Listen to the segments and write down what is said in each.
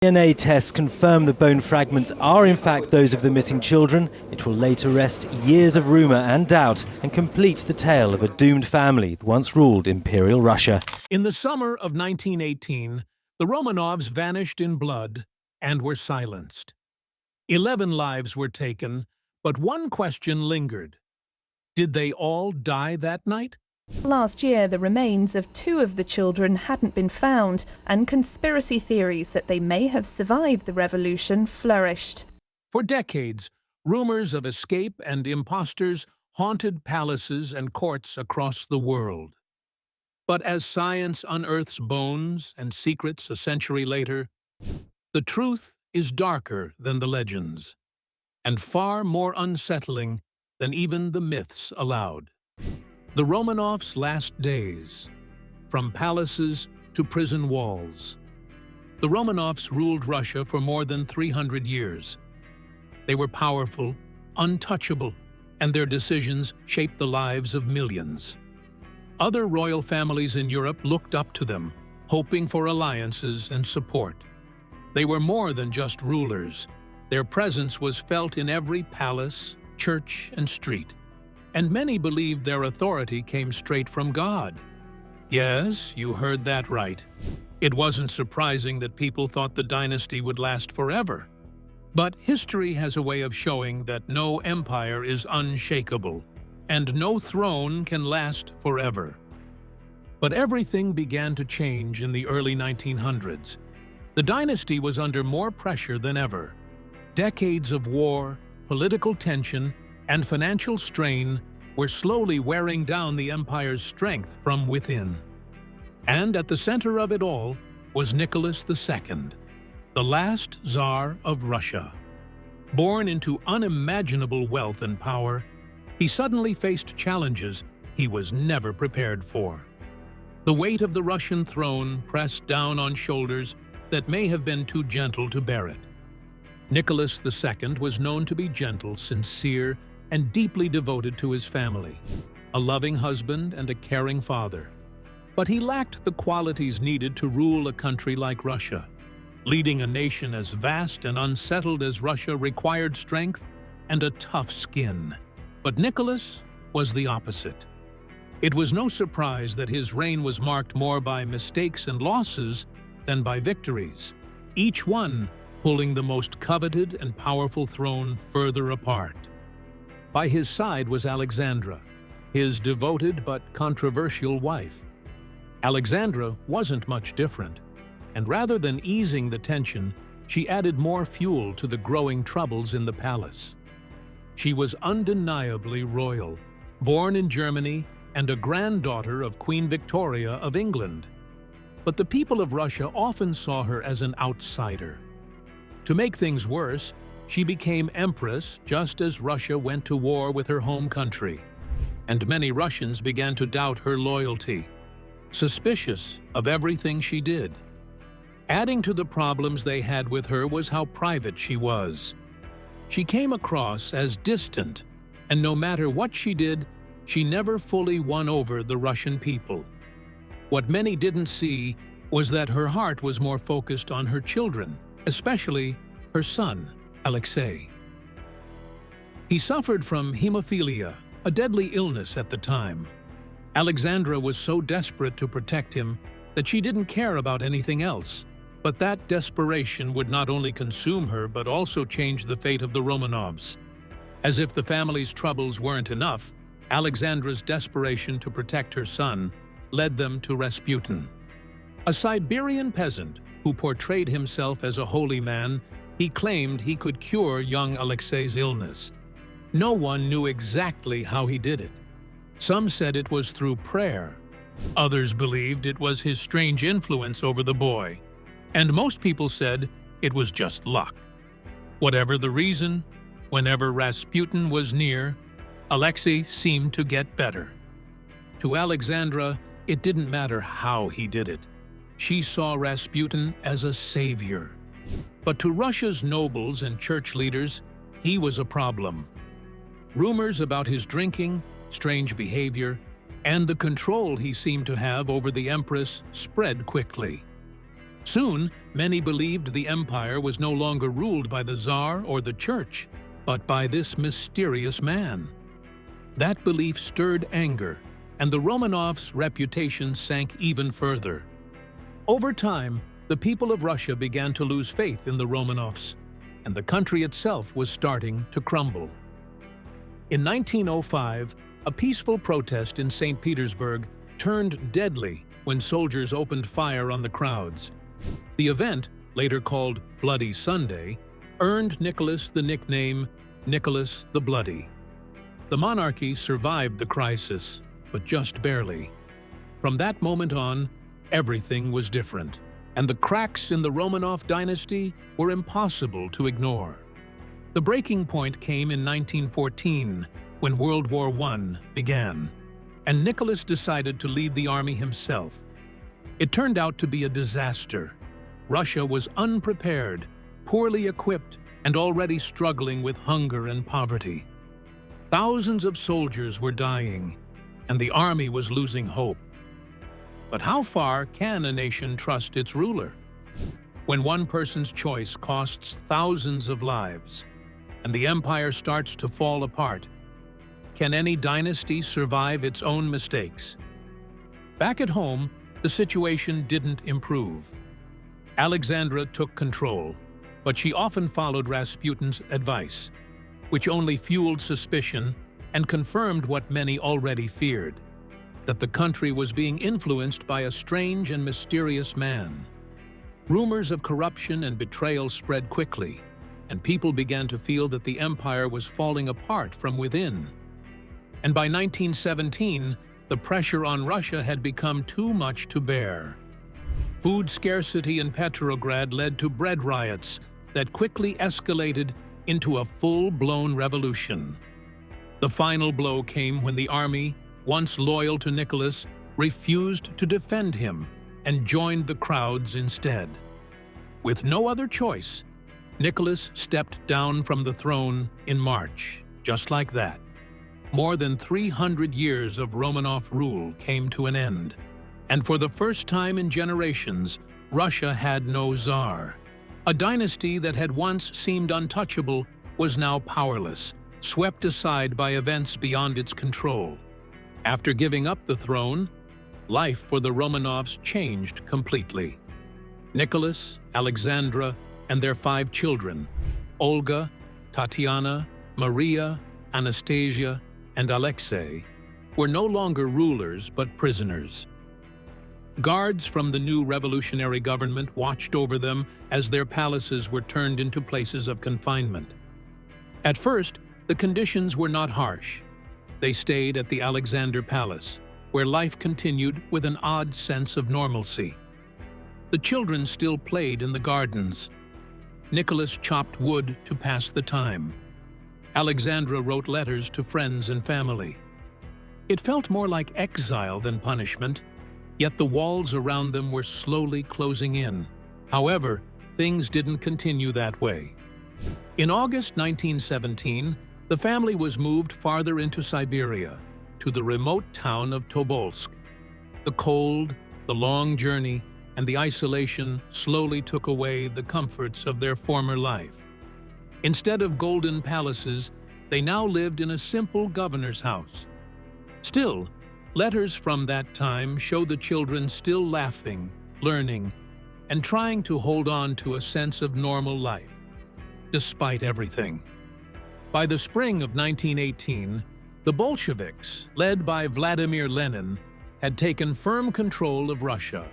DNA tests confirm the bone fragments are in fact those of the missing children. It will later arrest years of rumour and doubt and complete the tale of a doomed family that once ruled Imperial Russia. In the summer of 1918, the Romanovs vanished in blood and were silenced. 11 lives were taken, but one question lingered. Did they all die that night? Last year, the remains of 2 of the children hadn't been found, and conspiracy theories that they may have survived the revolution flourished. For decades, rumors of escape and impostors haunted palaces and courts across the world. But as science unearths bones and secrets a century later, the truth is darker than the legends, and far more unsettling than even the myths allowed. The Romanovs' last days, from palaces to prison walls. The Romanovs ruled Russia for more than 300 years. They were powerful, untouchable, and their decisions shaped the lives of millions. Other royal families in Europe looked up to them, hoping for alliances and support. They were more than just rulers. Their presence was felt in every palace, church, and street. And many believed their authority came straight from God. Yes, you heard that right. It wasn't surprising that people thought the dynasty would last forever. But history has a way of showing that no empire is unshakable, and no throne can last forever. But everything began to change in the early 1900s. The dynasty was under more pressure than ever. Decades of war, political tension, and financial strain were slowly wearing down the empire's strength from within. And at the center of it all was Nicholas II, the last Tsar of Russia. Born into unimaginable wealth and power, he suddenly faced challenges he was never prepared for. The weight of the Russian throne pressed down on shoulders that may have been too gentle to bear it. Nicholas II was known to be gentle, sincere, and deeply devoted to his family, a loving husband and a caring father. But he lacked the qualities needed to rule a country like Russia. Leading a nation as vast and unsettled as Russia required strength and a tough skin. But Nicholas was the opposite. It was no surprise that his reign was marked more by mistakes and losses than by victories, each one pulling the most coveted and powerful throne further apart. By his side was Alexandra, his devoted but controversial wife. Alexandra wasn't much different, and rather than easing the tension, she added more fuel to the growing troubles in the palace. She was undeniably royal, born in Germany and a granddaughter of Queen Victoria of England. But the people of Russia often saw her as an outsider. To make things worse, she became empress just as Russia went to war with her home country, and many Russians began to doubt her loyalty, suspicious of everything she did. Adding to the problems they had with her was how private she was. She came across as distant, and no matter what she did, she never fully won over the Russian people. What many didn't see was that her heart was more focused on her children, especially her son, Alexei. He suffered from hemophilia, a deadly illness at the time. Alexandra was so desperate to protect him that she didn't care about anything else. But that desperation would not only consume her but also change the fate of the Romanovs. As if the family's troubles weren't enough, Alexandra's desperation to protect her son led them to Rasputin. A Siberian peasant who portrayed himself as a holy man, he claimed he could cure young Alexei's illness. No one knew exactly how he did it. Some said it was through prayer. Others believed it was his strange influence over the boy. And most people said it was just luck. Whatever the reason, whenever Rasputin was near, Alexei seemed to get better. To Alexandra, it didn't matter how he did it. She saw Rasputin as a savior. But to Russia's nobles and church leaders, he was a problem. Rumors about his drinking, strange behavior, and the control he seemed to have over the empress spread quickly. Soon, many believed the empire was no longer ruled by the Tsar or the Church, but by this mysterious man. That belief stirred anger, and the Romanovs' reputation sank even further. Over time, the people of Russia began to lose faith in the Romanovs, and the country itself was starting to crumble. In 1905, a peaceful protest in St. Petersburg turned deadly when soldiers opened fire on the crowds. The event, later called Bloody Sunday, earned Nicholas the nickname Nicholas the Bloody. The monarchy survived the crisis, but just barely. From that moment on, everything was different, and the cracks in the Romanov dynasty were impossible to ignore. The breaking point came in 1914, when World War I began, and Nicholas decided to lead the army himself. It turned out to be a disaster. Russia was unprepared, poorly equipped, and already struggling with hunger and poverty. Thousands of soldiers were dying, and the army was losing hope. But how far can a nation trust its ruler? When one person's choice costs thousands of lives, and the empire starts to fall apart, can any dynasty survive its own mistakes? Back at home, the situation didn't improve. Alexandra took control, but she often followed Rasputin's advice, which only fueled suspicion and confirmed what many already feared, that the country was being influenced by a strange and mysterious man. Rumors of corruption and betrayal spread quickly, and people began to feel that the empire was falling apart from within. And by 1917, the pressure on Russia had become too much to bear. Food scarcity in Petrograd led to bread riots that quickly escalated into a full-blown revolution. The final blow came when the army, once loyal to Nicholas, refused to defend him and joined the crowds instead. With no other choice, Nicholas stepped down from the throne in March, just like that. More than 300 years of Romanov rule came to an end, and for the first time in generations, Russia had no Tsar. A dynasty that had once seemed untouchable was now powerless, swept aside by events beyond its control. After giving up the throne, life for the Romanovs changed completely. Nicholas, Alexandra, and their 5 children, Olga, Tatiana, Maria, Anastasia, and Alexei, were no longer rulers but prisoners. Guards from the new revolutionary government watched over them as their palaces were turned into places of confinement. At first, the conditions were not harsh. They stayed at the Alexander Palace, where life continued with an odd sense of normalcy. The children still played in the gardens. Nicholas chopped wood to pass the time. Alexandra wrote letters to friends and family. It felt more like exile than punishment, yet the walls around them were slowly closing in. However, things didn't continue that way. In August 1917, the family was moved farther into Siberia, to the remote town of Tobolsk. The cold, the long journey, and the isolation slowly took away the comforts of their former life. Instead of golden palaces, they now lived in a simple governor's house. Still, letters from that time show the children still laughing, learning, and trying to hold on to a sense of normal life, despite everything. By the spring of 1918, the Bolsheviks, led by Vladimir Lenin, had taken firm control of Russia.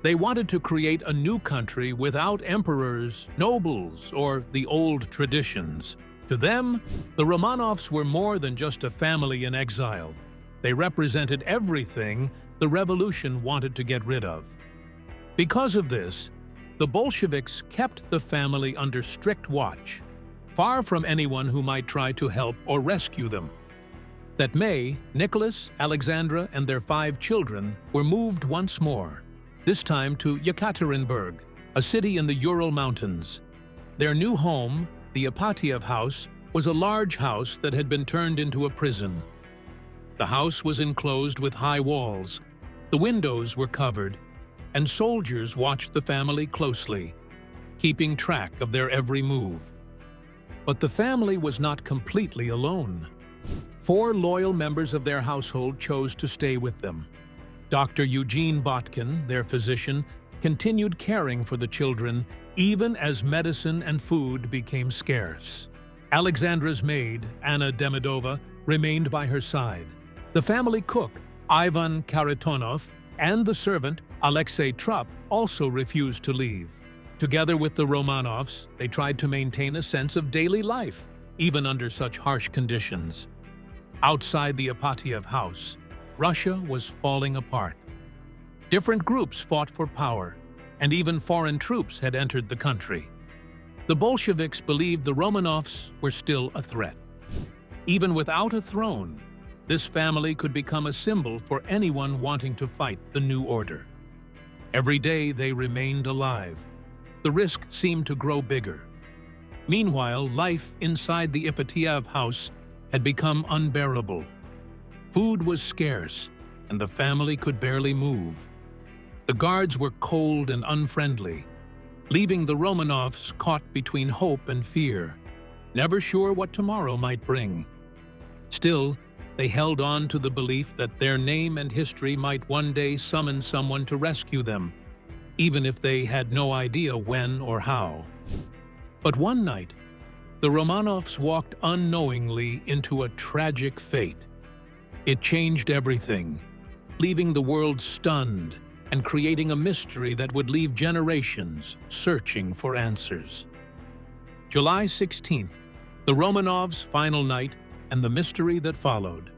They wanted to create a new country without emperors, nobles, or the old traditions. To them, the Romanovs were more than just a family in exile. They represented everything the revolution wanted to get rid of. Because of this, the Bolsheviks kept the family under strict watch, far from anyone who might try to help or rescue them. That May, Nicholas, Alexandra, and their 5 children were moved once more, this time to Yekaterinburg, a city in the Ural Mountains. Their new home, the Ipatiev house, was a large house that had been turned into a prison. The house was enclosed with high walls. The windows were covered, and soldiers watched the family closely, keeping track of their every move. But the family was not completely alone. 4 loyal members of their household chose to stay with them. Dr. Eugene Botkin, their physician, continued caring for the children even as medicine and food became scarce. Alexandra's maid, Anna Demidova, remained by her side. The family cook, Ivan Karatonov, and the servant, Alexei Trupp, also refused to leave. Together with the Romanovs, they tried to maintain a sense of daily life, even under such harsh conditions. Outside the Ipatiev house, Russia was falling apart. Different groups fought for power, and even foreign troops had entered the country. The Bolsheviks believed the Romanovs were still a threat. Even without a throne, this family could become a symbol for anyone wanting to fight the new order. Every day they remained alive. The risk seemed to grow bigger. Meanwhile, life inside the Ipatiev house had become unbearable. Food was scarce, and the family could barely move. The guards were cold and unfriendly, leaving the Romanovs caught between hope and fear, never sure what tomorrow might bring. Still, they held on to the belief that their name and history might one day summon someone to rescue them, even if they had no idea when or how. But one night, the Romanovs walked unknowingly into a tragic fate. It changed everything, leaving the world stunned and creating a mystery that would leave generations searching for answers. July 16th, the Romanovs' final night and the mystery that followed.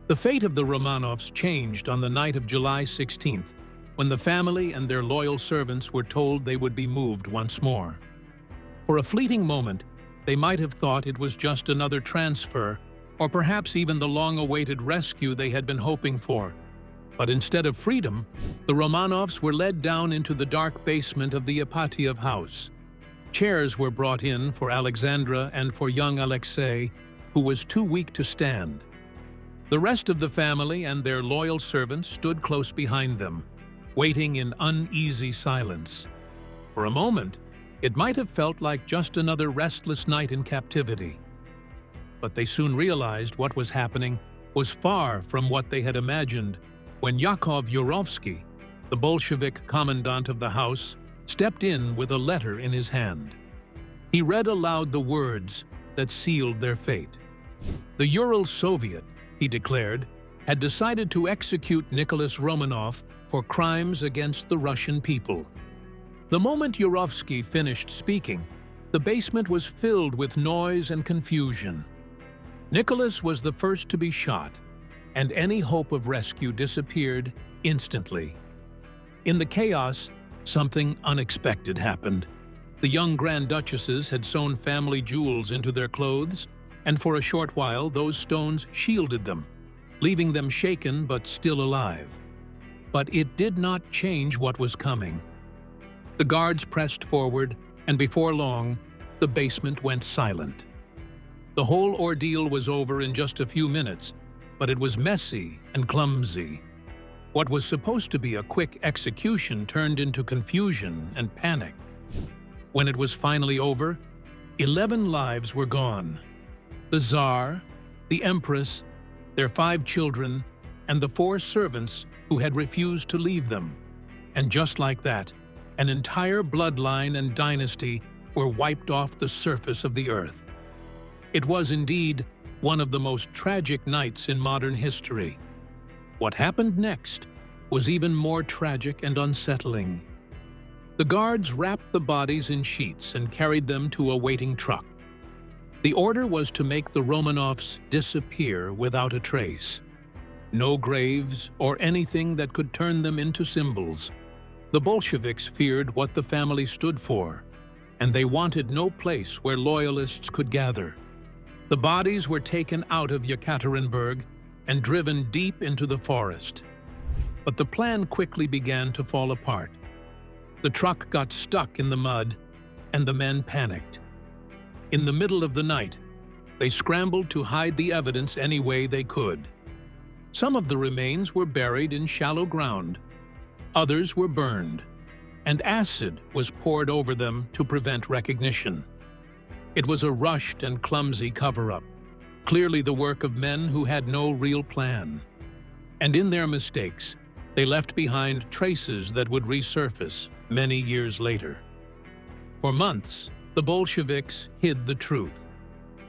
The fate of the Romanovs changed on the night of July 16th, when the family and their loyal servants were told they would be moved once more. For a fleeting moment, they might have thought it was just another transfer, or perhaps even the long-awaited rescue they had been hoping for. But instead of freedom, the Romanovs were led down into the dark basement of the Ipatiev house. Chairs were brought in for Alexandra and for young Alexei, who was too weak to stand. The rest of the family and their loyal servants stood close behind them, waiting in uneasy silence. For a moment, it might have felt like just another restless night in captivity. But they soon realized what was happening was far from what they had imagined when Yakov Yurovsky, the Bolshevik commandant of the house, stepped in with a letter in his hand. He read aloud the words that sealed their fate. The Ural Soviet, he declared, had decided to execute Nicholas Romanov for crimes against the Russian people. The moment Yurovsky finished speaking, the basement was filled with noise and confusion. Nicholas was the first to be shot, and any hope of rescue disappeared instantly. In the chaos, something unexpected happened. The young Grand Duchesses had sewn family jewels into their clothes, and for a short while those stones shielded them, leaving them shaken but still alive. But it did not change what was coming. The guards pressed forward, and before long, the basement went silent. The whole ordeal was over in just a few minutes, but it was messy and clumsy. What was supposed to be a quick execution turned into confusion and panic. When it was finally over, 11 lives were gone. The Tsar, the Empress, their 5 children, and the 4 servants who had refused to leave them. And just like that, an entire bloodline and dynasty were wiped off the surface of the earth. It was indeed one of the most tragic nights in modern history. What happened next was even more tragic and unsettling. The guards wrapped the bodies in sheets and carried them to a waiting truck. The order was to make the Romanovs disappear without a trace. No graves or anything that could turn them into symbols. The Bolsheviks feared what the family stood for, and they wanted no place where loyalists could gather. The bodies were taken out of Yekaterinburg and driven deep into the forest. But the plan quickly began to fall apart. The truck got stuck in the mud, and the men panicked. In the middle of the night, they scrambled to hide the evidence any way they could. Some of the remains were buried in shallow ground. Others were burned, and acid was poured over them to prevent recognition. It was a rushed and clumsy cover-up, clearly the work of men who had no real plan. And in their mistakes, they left behind traces that would resurface many years later. For months, the Bolsheviks hid the truth.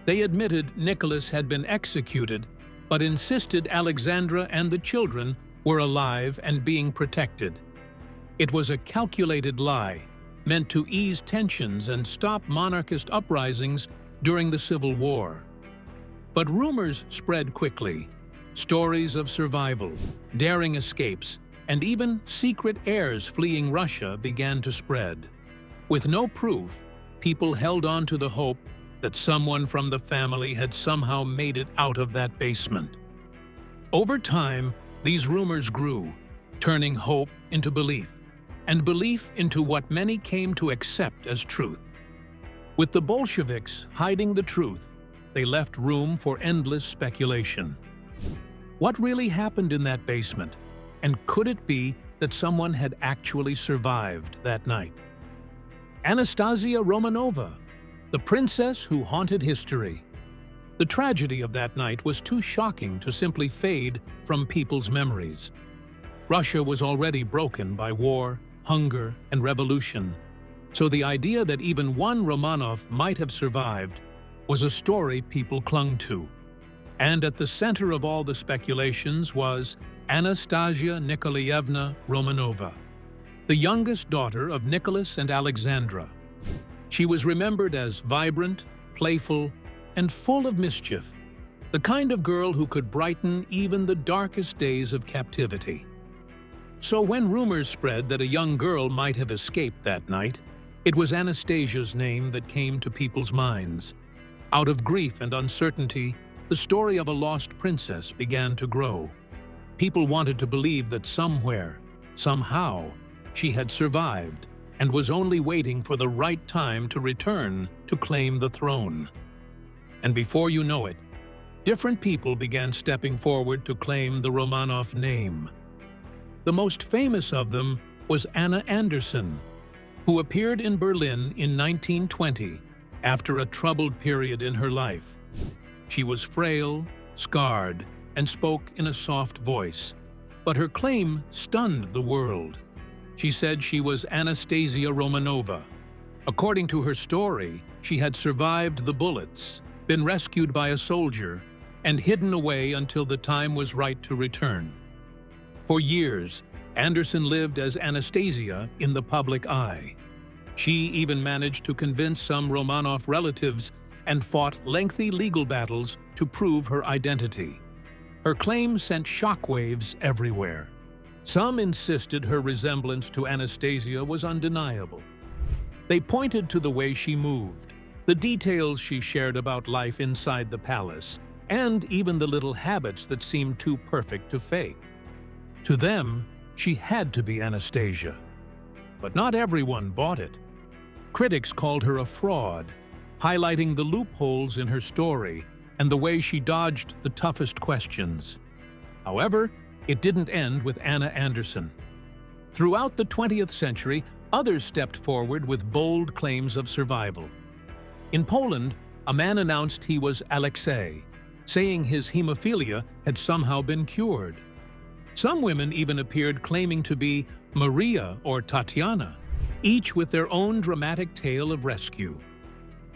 They admitted Nicholas had been executed, but insisted Alexandra and the children were alive and being protected. It was a calculated lie, meant to ease tensions and stop monarchist uprisings during the Civil War. But rumors spread quickly. Stories of survival, daring escapes, and even secret heirs fleeing Russia began to spread. With no proof, people held on to the hope that someone from the family had somehow made it out of that basement. Over time, these rumors grew, turning hope into belief, and belief into what many came to accept as truth. With the Bolsheviks hiding the truth, they left room for endless speculation. What really happened in that basement, and could it be that someone had actually survived that night? Anastasia Romanova, the princess who haunted history. The tragedy of that night was too shocking to simply fade from people's memories. Russia was already broken by war, hunger, and revolution, so the idea that even one Romanov might have survived was a story people clung to. And at the center of all the speculations was Anastasia Nikolaevna Romanova, the youngest daughter of Nicholas and Alexandra. She was remembered as vibrant, playful, and full of mischief, the kind of girl who could brighten even the darkest days of captivity. So when rumors spread that a young girl might have escaped that night, it was Anastasia's name that came to people's minds. Out of grief and uncertainty, the story of a lost princess began to grow. People wanted to believe that somewhere, somehow, she had survived and was only waiting for the right time to return to claim the throne. And before you know it, different people began stepping forward to claim the Romanov name. The most famous of them was Anna Anderson, who appeared in Berlin in 1920 after a troubled period in her life. She was frail, scarred, and spoke in a soft voice, but her claim stunned the world. She said she was Anastasia Romanova. According to her story, she had survived the bullets, been rescued by a soldier, and hidden away until the time was right to return. For years, Anderson lived as Anastasia in the public eye. She even managed to convince some Romanov relatives and fought lengthy legal battles to prove her identity. Her claim sent shockwaves everywhere. Some insisted her resemblance to Anastasia was undeniable. They pointed to the way she moved, the details she shared about life inside the palace, and even the little habits that seemed too perfect to fake. To them, she had to be Anastasia. But not everyone bought it. Critics called her a fraud, highlighting the loopholes in her story and the way she dodged the toughest questions. However, it didn't end with Anna Anderson. Throughout the 20th century, others stepped forward with bold claims of survival. In Poland, a man announced he was Alexei, saying his hemophilia had somehow been cured. Some women even appeared claiming to be Maria or Tatiana, each with their own dramatic tale of rescue.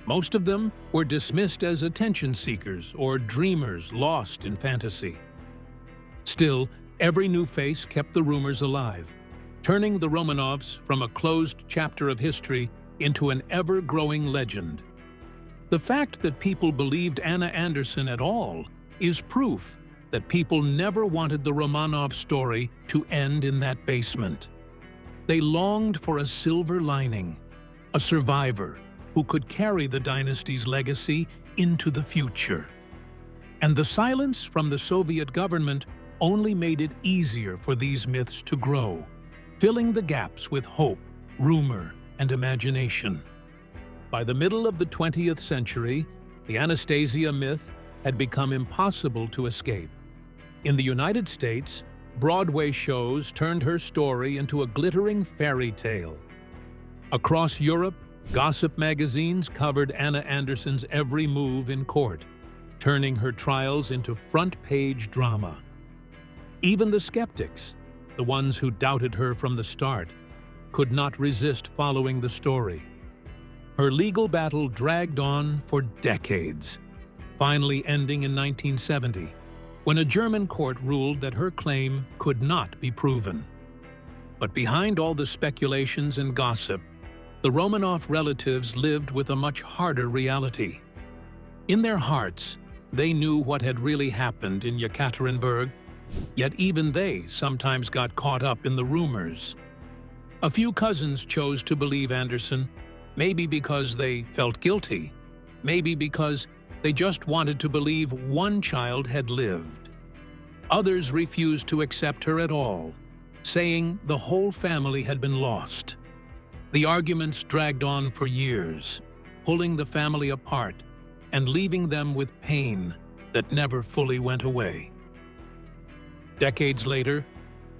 Most of them were dismissed as attention seekers or dreamers lost in fantasy. Still, every new face kept the rumors alive, turning the Romanovs from a closed chapter of history into an ever-growing legend. The fact that people believed Anna Anderson at all is proof that people never wanted the Romanov story to end in that basement. They longed for a silver lining, a survivor who could carry the dynasty's legacy into the future. And the silence from the Soviet government only made it easier for these myths to grow, filling the gaps with hope, rumor, and imagination. By the middle of the 20th century, the Anastasia myth had become impossible to escape. In the United States, Broadway shows turned her story into a glittering fairy tale. Across Europe, gossip magazines covered Anna Anderson's every move in court, turning her trials into front-page drama. Even the skeptics, the ones who doubted her from the start, could not resist following the story. Her legal battle dragged on for decades, finally ending in 1970, when a German court ruled that her claim could not be proven. But behind all the speculations and gossip, the Romanov relatives lived with a much harder reality. In their hearts, they knew what had really happened in Yekaterinburg, yet even they sometimes got caught up in the rumors. A few cousins chose to believe Anderson, maybe because they felt guilty, maybe because they just wanted to believe one child had lived. Others refused to accept her at all, saying the whole family had been lost. The arguments dragged on for years, pulling the family apart and leaving them with pain that never fully went away. Decades later,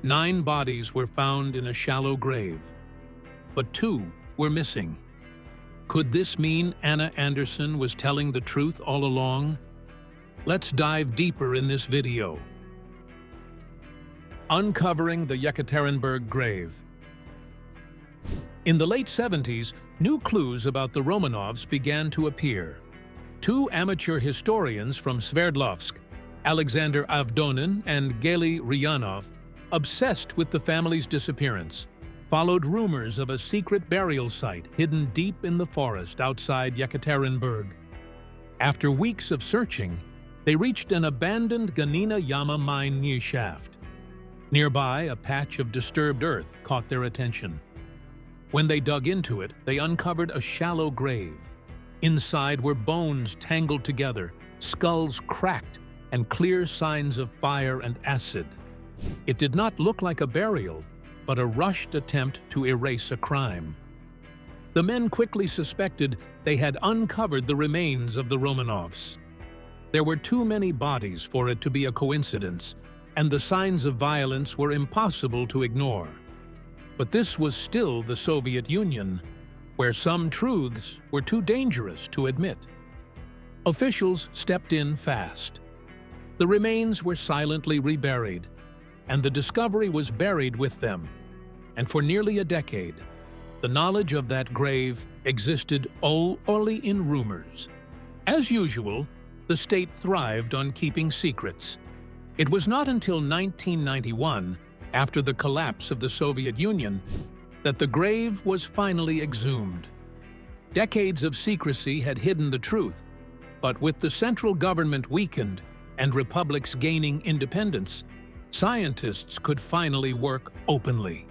9 bodies were found in a shallow grave, but 2 were missing. Could this mean Anna Anderson was telling the truth all along? Let's dive deeper in this video. Uncovering the Yekaterinburg grave. In the late 70s, new clues about the Romanovs began to appear. 2 amateur historians from Sverdlovsk, Alexander Avdonin and Gaily Ryanov, obsessed with the family's disappearance, followed rumors of a secret burial site hidden deep in the forest outside Yekaterinburg. After weeks of searching, they reached an abandoned Ganina Yama mine shaft. Nearby, a patch of disturbed earth caught their attention. When they dug into it, they uncovered a shallow grave. Inside were bones tangled together, skulls cracked, and clear signs of fire and acid. It did not look like a burial, but a rushed attempt to erase a crime. The men quickly suspected they had uncovered the remains of the Romanovs. There were too many bodies for it to be a coincidence, and the signs of violence were impossible to ignore. But this was still the Soviet Union, where some truths were too dangerous to admit. Officials stepped in fast. The remains were silently reburied, and the discovery was buried with them. And for nearly a decade, the knowledge of that grave existed only in rumors. As usual, the state thrived on keeping secrets. It was not until 1991, after the collapse of the Soviet Union, that the grave was finally exhumed. Decades of secrecy had hidden the truth, but with the central government weakened and republics gaining independence, scientists could finally work openly.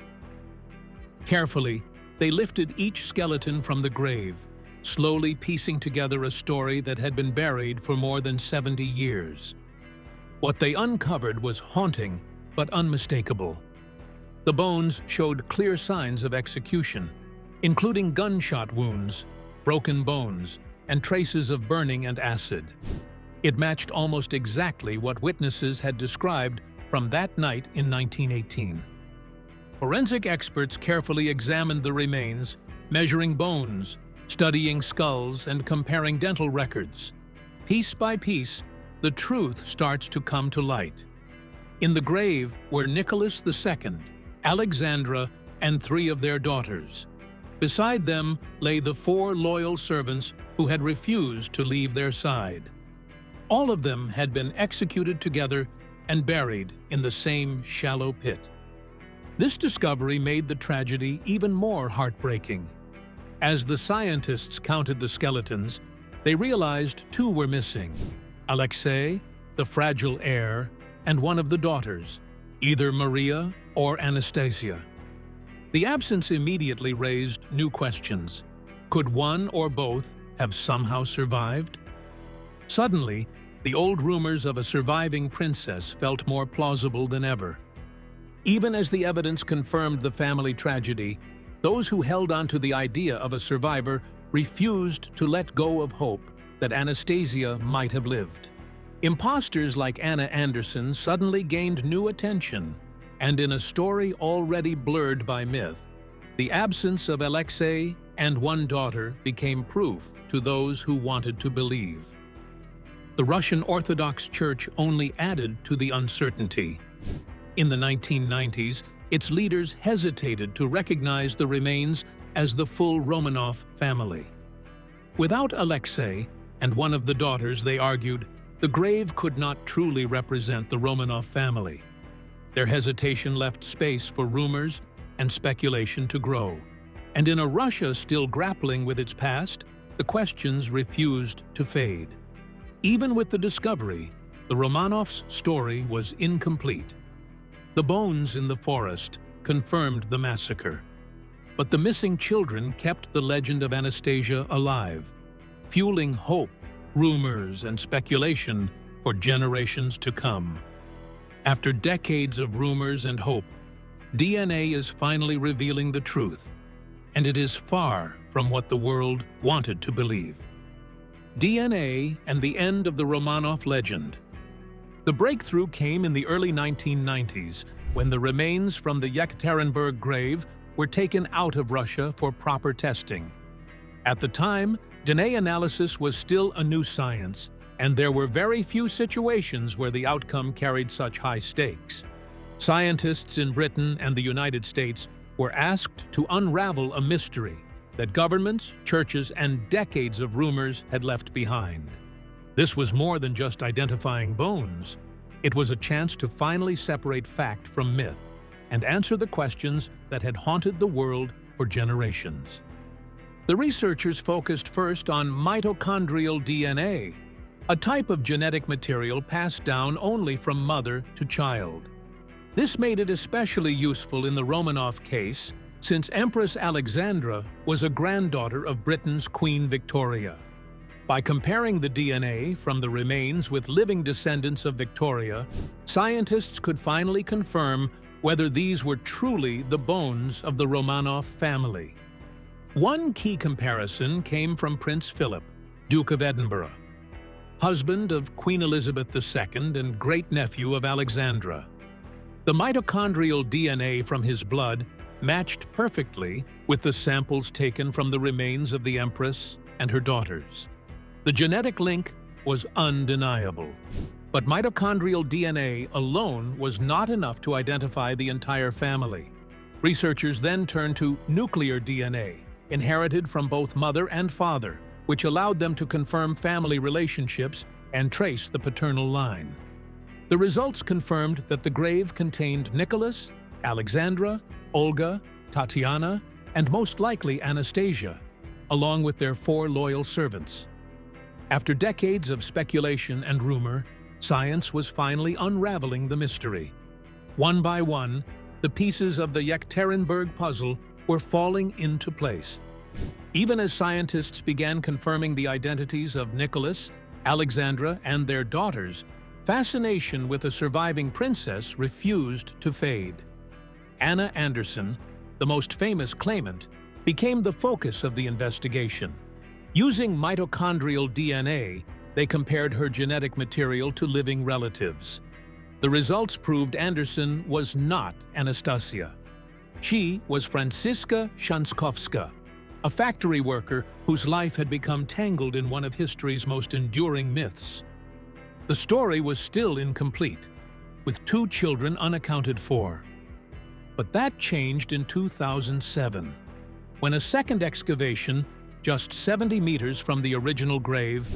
Carefully, they lifted each skeleton from the grave, slowly piecing together a story that had been buried for more than 70 years. What they uncovered was haunting but unmistakable. The bones showed clear signs of execution, including gunshot wounds, broken bones, and traces of burning and acid. It matched almost exactly what witnesses had described from that night in 1918. Forensic experts carefully examined the remains, measuring bones, studying skulls, and comparing dental records. Piece by piece, the truth starts to come to light. In the grave were Nicholas II, Alexandra, and 3 of their daughters. Beside them lay the 4 loyal servants who had refused to leave their side. All of them had been executed together and buried in the same shallow pit. This discovery made the tragedy even more heartbreaking. As the scientists counted the skeletons, they realized 2 were missing: Alexei, the fragile heir, and one of the daughters, either Maria or Anastasia. The absence immediately raised new questions. Could one or both have somehow survived? Suddenly, the old rumors of a surviving princess felt more plausible than ever. Even as the evidence confirmed the family tragedy, those who held on to the idea of a survivor refused to let go of hope that Anastasia might have lived. Impostors like Anna Anderson suddenly gained new attention. And in a story already blurred by myth, the absence of Alexei and one daughter became proof to those who wanted to believe. The Russian Orthodox Church only added to the uncertainty. In the 1990s, its leaders hesitated to recognize the remains as the full Romanov family. Without Alexei and one of the daughters, they argued, the grave could not truly represent the Romanov family. Their hesitation left space for rumors and speculation to grow. And in a Russia still grappling with its past, the questions refused to fade. Even with the discovery, the Romanovs' story was incomplete. The bones in the forest confirmed the massacre. But the missing children kept the legend of Anastasia alive, fueling hope, rumors, and speculation for generations to come. After decades of rumors and hope, DNA is finally revealing the truth, and it is far from what the world wanted to believe. DNA and the end of the Romanov legend. The breakthrough came in the early 1990s when the remains from the Yekaterinburg grave were taken out of Russia for proper testing. At the time, DNA analysis was still a new science, and there were very few situations where the outcome carried such high stakes. Scientists in Britain and the United States were asked to unravel a mystery that governments, churches, and decades of rumors had left behind. This was more than just identifying bones. It was a chance to finally separate fact from myth and answer the questions that had haunted the world for generations. The researchers focused first on mitochondrial DNA, a type of genetic material passed down only from mother to child. This made it especially useful in the Romanov case, since Empress Alexandra was a granddaughter of Britain's Queen Victoria. By comparing the DNA from the remains with living descendants of Victoria, scientists could finally confirm whether these were truly the bones of the Romanov family. One key comparison came from Prince Philip, Duke of Edinburgh, husband of Queen Elizabeth II and great-nephew of Alexandra. The mitochondrial DNA from his blood matched perfectly with the samples taken from the remains of the Empress and her daughters. The genetic link was undeniable. But mitochondrial DNA alone was not enough to identify the entire family. Researchers then turned to nuclear DNA, inherited from both mother and father, which allowed them to confirm family relationships and trace the paternal line. The results confirmed that the grave contained Nicholas, Alexandra, Olga, Tatiana, and most likely Anastasia, along with their 4 loyal servants. After decades of speculation and rumor, science was finally unraveling the mystery. One by one, the pieces of the Yekaterinburg puzzle were falling into place. Even as scientists began confirming the identities of Nicholas, Alexandra, and their daughters, fascination with a surviving princess refused to fade. Anna Anderson, the most famous claimant, became the focus of the investigation. Using mitochondrial DNA, they compared her genetic material to living relatives. The results proved Anderson was not Anastasia. She was Franziska Szankowska, a factory worker whose life had become tangled in one of history's most enduring myths. The story was still incomplete, with 2 children unaccounted for. But that changed in 2007, when a second excavation, just 70 meters from the original grave,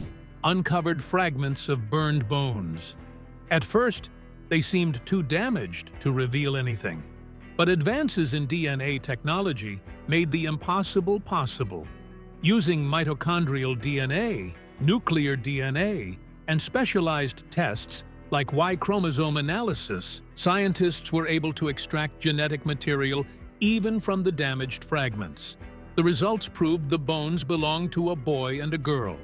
uncovered fragments of burned bones. At first, they seemed too damaged to reveal anything. But advances in DNA technology made the impossible possible. Using mitochondrial DNA, nuclear DNA, and specialized tests like Y chromosome analysis, scientists were able to extract genetic material even from the damaged fragments. The results proved the bones belonged to a boy and a girl.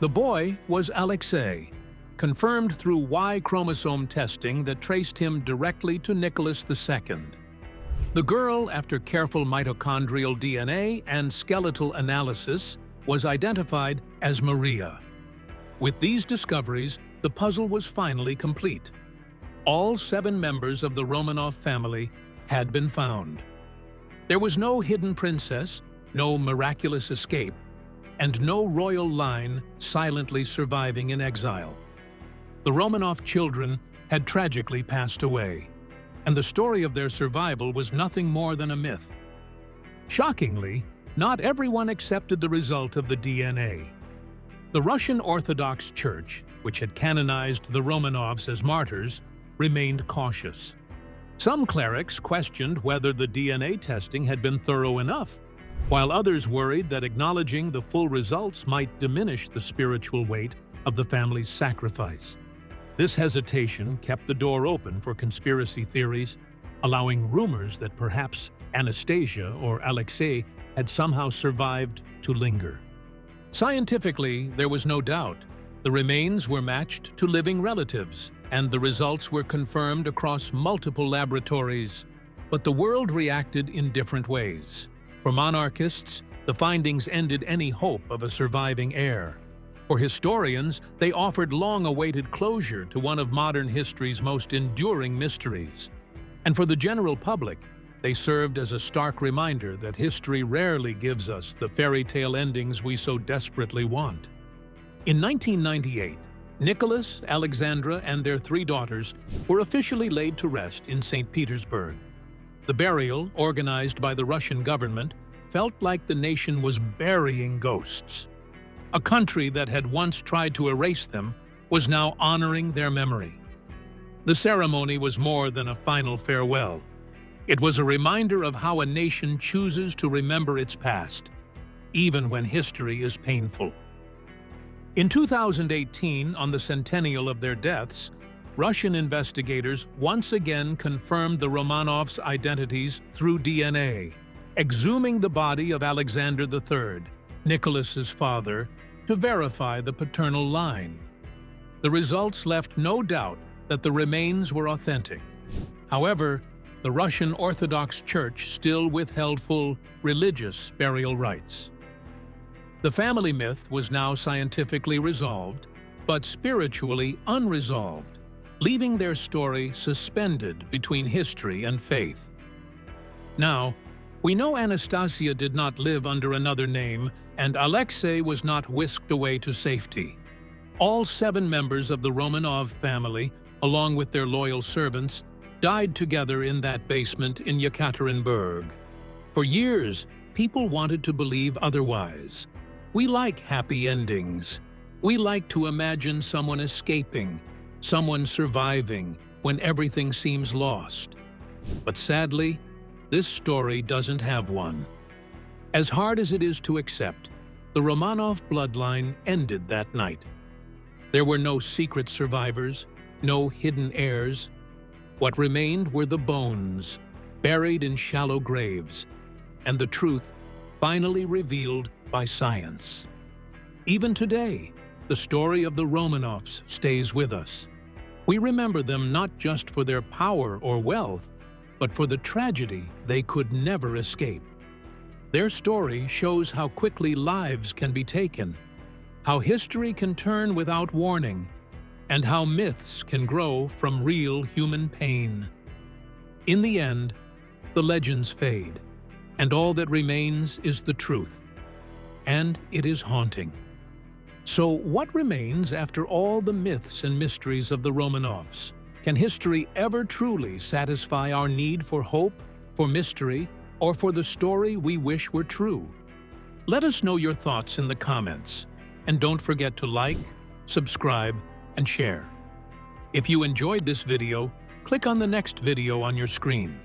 The boy was Alexei, confirmed through Y chromosome testing that traced him directly to Nicholas II. The girl, after careful mitochondrial DNA and skeletal analysis, was identified as Maria. With these discoveries, the puzzle was finally complete. all 7 members of the Romanov family had been found. There was no hidden princess, no miraculous escape, and no royal line silently surviving in exile. The Romanov children had tragically passed away, and the story of their survival was nothing more than a myth. Shockingly, not everyone accepted the result of the DNA. The Russian Orthodox Church, which had canonized the Romanovs as martyrs, remained cautious. Some clerics questioned whether the DNA testing had been thorough enough, while others worried that acknowledging the full results might diminish the spiritual weight of the family's sacrifice. This hesitation kept the door open for conspiracy theories, allowing rumors that perhaps Anastasia or Alexei had somehow survived to linger. Scientifically, there was no doubt. The remains were matched to living relatives, and the results were confirmed across multiple laboratories. But the world reacted in different ways. For monarchists, the findings ended any hope of a surviving heir. For historians, they offered long-awaited closure to one of modern history's most enduring mysteries. And for the general public, they served as a stark reminder that history rarely gives us the fairy tale endings we so desperately want. In 1998, Nicholas, Alexandra, and their 3 daughters were officially laid to rest in St. Petersburg. The burial, organized by the Russian government, felt like the nation was burying ghosts. A country that had once tried to erase them was now honoring their memory. The ceremony was more than a final farewell. It was a reminder of how a nation chooses to remember its past, even when history is painful. In 2018, on the centennial of their deaths, Russian investigators once again confirmed the Romanovs' identities through DNA, exhuming the body of Alexander III, Nicholas's father, to verify the paternal line. The results left no doubt that the remains were authentic. However, the Russian Orthodox Church still withheld full religious burial rites. The family myth was now scientifically resolved, but spiritually unresolved, leaving their story suspended between history and faith. Now, we know Anastasia did not live under another name, and Alexei was not whisked away to safety. All 7 members of the Romanov family, along with their loyal servants, died together in that basement in Yekaterinburg. For years, people wanted to believe otherwise. We like happy endings. We like to imagine someone escaping, someone surviving when everything seems lost. But sadly, this story doesn't have one. As hard as it is to accept, the Romanov bloodline ended that night. There were no secret survivors, no hidden heirs. What remained were the bones, buried in shallow graves, and the truth finally revealed by science. Even today, the story of the Romanovs stays with us. We remember them not just for their power or wealth, but for the tragedy they could never escape. Their story shows how quickly lives can be taken, how history can turn without warning, and how myths can grow from real human pain. In the end, the legends fade, and all that remains is the truth. And it is haunting. So what remains after all the myths and mysteries of the Romanovs? Can history ever truly satisfy our need for hope, for mystery, or for the story we wish were true? Let us know your thoughts in the comments. And don't forget to like, subscribe, and share. If you enjoyed this video, click on the next video on your screen.